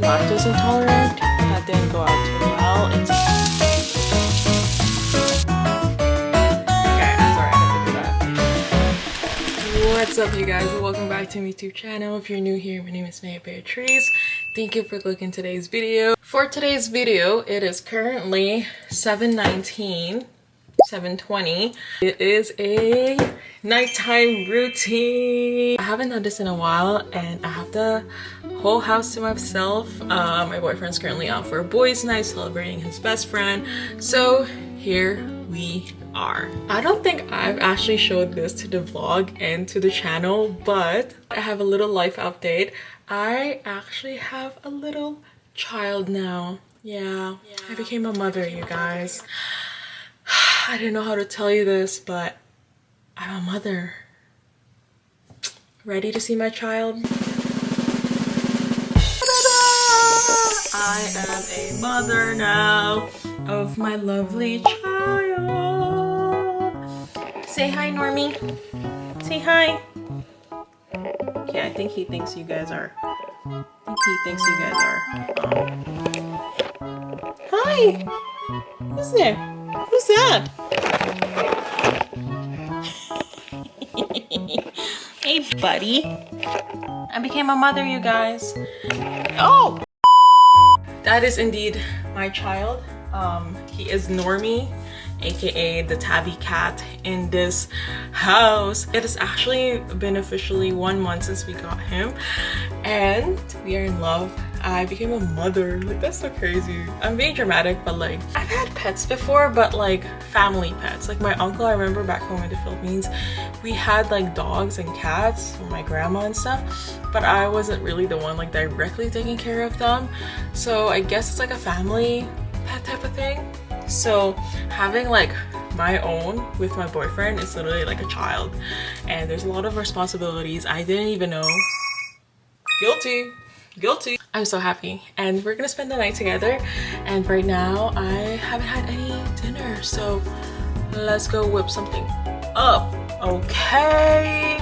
lactose intolerant. That didn't go out too well. Okay, I'm sorry, I had to do that. What's up, you guys? Welcome back to my YouTube channel. If you're new here, my name is maryybeatrice. Thank you for clicking today's video. For today's video, it is currently 7:19. 7:20. It is a nighttime routine. I haven't done this in a while and I have the whole house to myself. My boyfriend's currently out for a boys' night celebrating his best friend. So here we are. I don't think I've actually showed this to the vlog and to the channel, but I have a little life update. I actually have a little child now. Yeah, I became a mother, you guys. I didn't know how to tell you this, but I'm a mother. Ready to see my child? I am a mother now of my lovely child. Say hi, Normie. Say hi. Okay, I think he thinks you guys are. Hi. Who's there? Who's that? Hey, buddy. I became a mother, you guys. Oh! That is indeed my child. He is Normie, aka the tabby cat in this house. It has actually been officially 1 month since we got him, and we are in love. I became a mother. Like, that's so crazy. I'm being dramatic, but like, I've had pets before, but like family pets. Like my uncle, I remember back home in the Philippines, we had like dogs and cats with my grandma and stuff, but I wasn't really the one like directly taking care of them. So I guess it's like a family pet type of thing. So having like my own with my boyfriend is literally like a child, and there's a lot of responsibilities I didn't even know. Guilty. I'm so happy, and we're gonna spend the night together. And right now I haven't had any dinner, so let's go whip something up. Okay,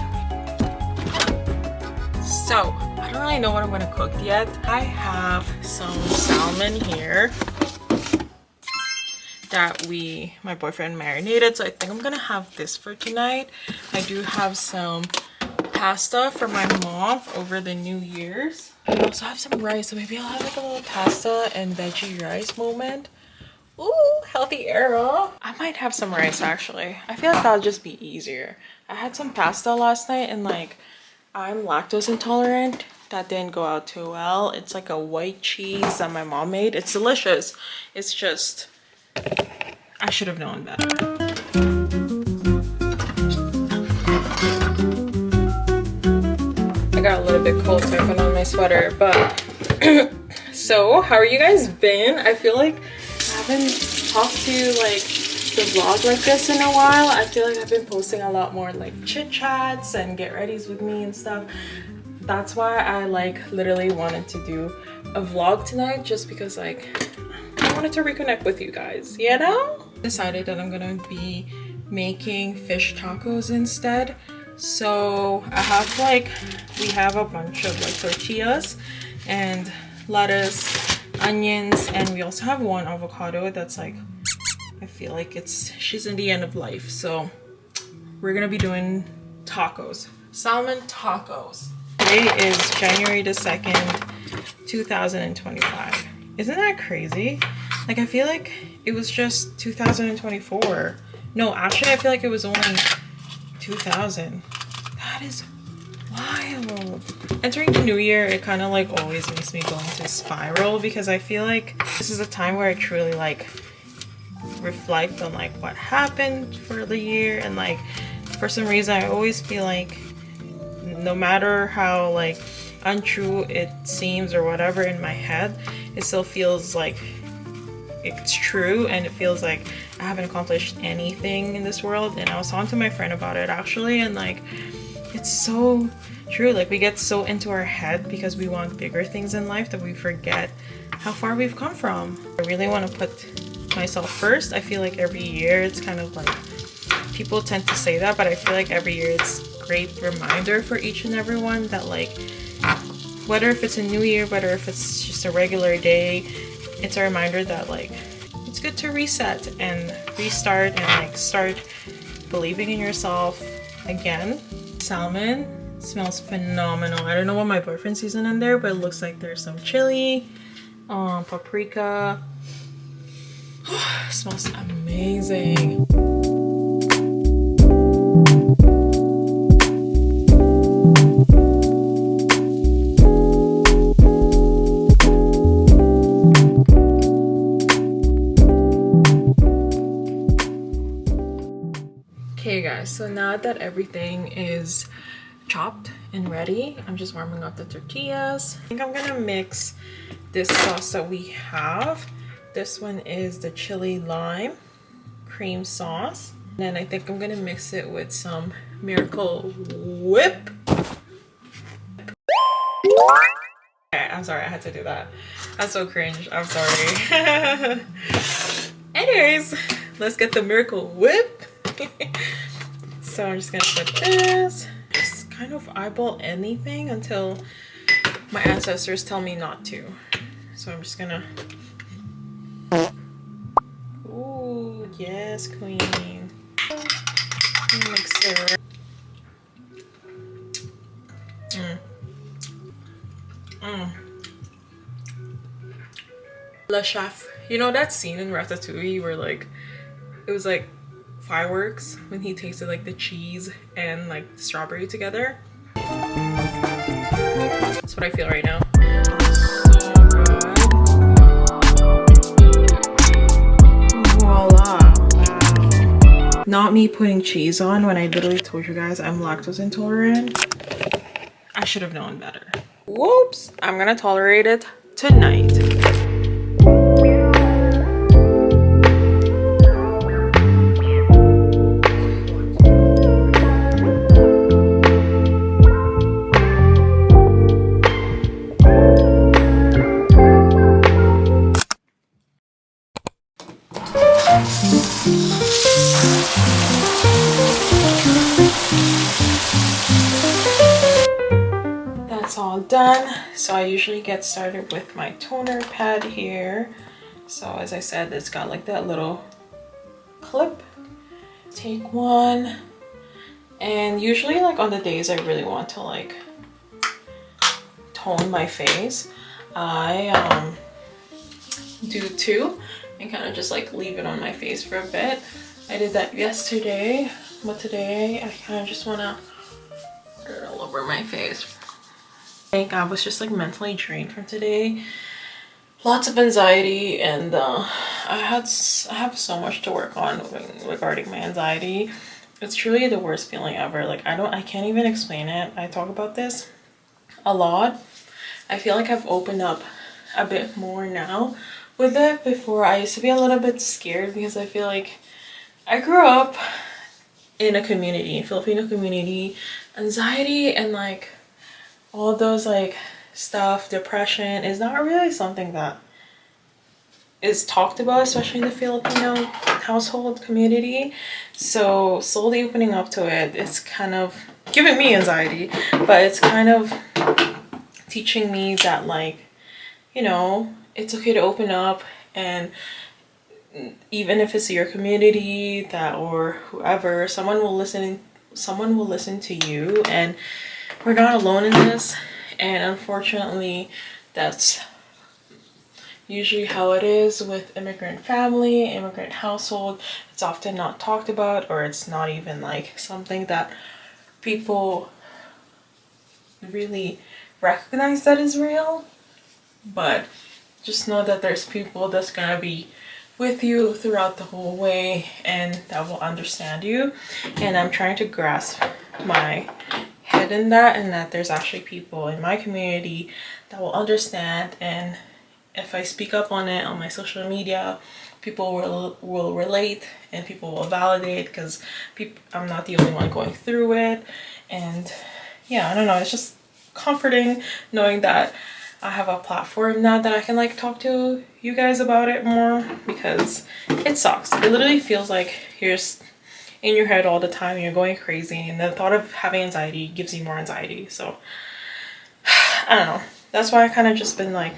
so I don't really know what I'm gonna cook yet. I have some salmon here that my boyfriend marinated, so I think I'm gonna have this for tonight. I do have some pasta for my mom over the New Year's. I also have some rice, so maybe I'll have like a little pasta and veggie rice moment. Ooh, healthy era. I might have some rice actually. I feel like that'll just be easier. I had some pasta last night, and like, I'm lactose intolerant. That didn't go out too well. It's like a white cheese that my mom made. It's delicious. It's just, I should have known better. I got a little bit cold, so I put on my sweater, but so how are you guys been? I feel like I haven't talked to like the vlog like this in a while. I feel like I've been posting a lot more like chit chats and get readies with me and stuff. That's why I like literally wanted to do a vlog tonight, just because like I wanted to reconnect with you guys, you know? Decided that I'm gonna be making fish tacos instead. So I have like, we have a bunch of like tortillas and lettuce, onions, and we also have one avocado that's like, I feel like she's in the end of life. So we're gonna be doing tacos, salmon tacos. Today is January the 2nd, 2025. Isn't that crazy? Like, I feel like it was just 2024. No, actually I feel like it was only 2000. That is wild. Entering the new year, it kind of like always makes me go into spiral, because I feel like this is a time where I truly like reflect on like what happened for the year, and like for some reason I always feel like no matter how like untrue it seems or whatever in my head, it still feels like it's true, and it feels like I haven't accomplished anything in this world. And I was talking to my friend about it actually, and like, it's so true. Like, we get so into our head because we want bigger things in life that we forget how far we've come from. I really want to put myself first. I feel like every year it's kind of like, people tend to say that, but I feel like every year it's a great reminder for each and everyone that like whether if it's a new year, whether if it's just a regular day, it's a reminder that like it's good to reset and restart and like start believing in yourself again. Salmon smells phenomenal. I don't know what my boyfriend seasoned in there, but it looks like there's some chili, paprika. Smells amazing. Okay guys, so now that everything is chopped and ready, I'm just warming up the tortillas. I think I'm gonna mix this sauce that we have. This one is the chili lime cream sauce. And then I think I'm gonna mix it with some Miracle Whip. Okay, I'm sorry, I had to do that. That's so cringe, I'm sorry. Anyways, let's get the Miracle Whip. So I'm just gonna put this, just kind of eyeball anything until my ancestors tell me not to. So I'm just gonna, ooh, yes, queen. Mixer. Le Chef. You know that scene in Ratatouille where like, it was like fireworks when he tasted like the cheese and like the strawberry together? That's what I feel right now. So good. Voila. Wow. Not me putting cheese on when I literally told you guys I'm lactose intolerant. I should have known better. Whoops. I'm gonna tolerate it tonight. That's all done. So I usually get started with my toner pad here. So as I said, it's got like that little clip. Take one, and usually like on the days I really want to like tone my face, I do two and kind of just like leave it on my face for a bit. I did that yesterday, but today I kind of just want to put it all over my face. I think I was just like mentally drained from today. Lots of anxiety, and I have so much to work on regarding my anxiety. It's truly the worst feeling ever. Like I can't even explain it. I talk about this a lot. I feel like I've opened up a bit more now with it. Before I used to be a little bit scared because I feel like I grew up in a community, Filipino community, anxiety and like all those like stuff, depression is not really something that is talked about, especially in the Filipino household community. So slowly opening up to it, it's kind of giving me anxiety, but it's kind of teaching me that like, you know, it's okay to open up, and even if it's your community that or whoever, someone will listen to you, and we're not alone in this. And unfortunately, that's usually how it is with immigrant family, immigrant household. It's often not talked about, or it's not even like something that people really recognize that is real. But just know that there's people that's gonna be with you throughout the whole way and that will understand you. And I'm trying to grasp my head in that, and that there's actually people in my community that will understand, and if I speak up on it on my social media, people will relate and people will validate, because I'm not the only one going through it. And yeah, I don't know, it's just comforting knowing that I have a platform now that I can like talk to you guys about it more, because it sucks. It literally feels like you're just in your head all the time, you're going crazy, and the thought of having anxiety gives you more anxiety. So I don't know, that's why I kind of just been like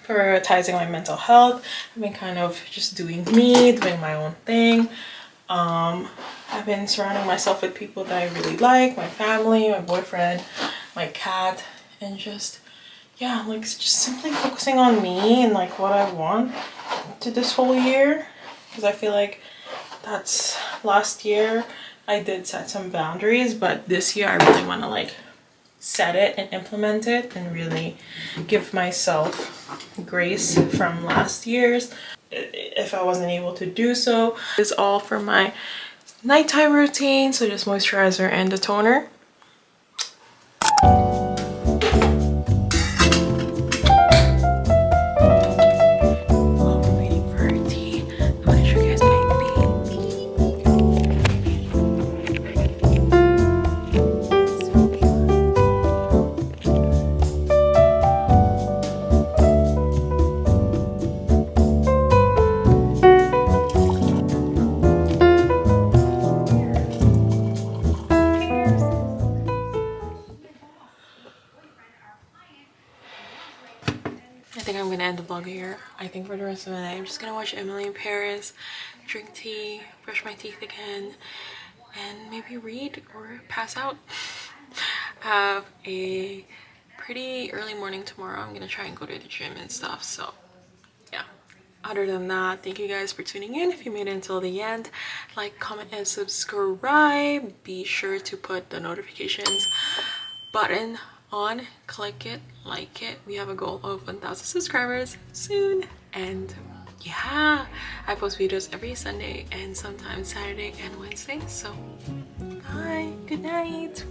prioritizing my mental health. I've been kind of just doing me, doing my own thing. I've been surrounding myself with people that I really like, my family, my boyfriend, my cat, and just, yeah, like just simply focusing on me and like what I want to this whole year. Because I feel like that's last year I did set some boundaries, but this year I really want to like set it and implement it and really give myself grace from last year's if I wasn't able to do so. It's all for my nighttime routine, so just moisturizer and the toner. While we're waiting for our tea, I'm gonna show you guys my baby. I think I'm gonna end the vlog here. I think for the rest of the night I'm just gonna watch Emily in Paris, drink tea, brush my teeth again, and maybe read or pass out. Have a pretty early morning tomorrow. I'm gonna try and go to the gym and stuff, so yeah. Other than that, thank you guys for tuning in. If you made it until the end, like, comment, and subscribe. Be sure to put the notifications button on, click it, like it. We have a goal of 1,000 subscribers soon, and yeah, I post videos every Sunday and sometimes Saturday and Wednesday. So bye, good night.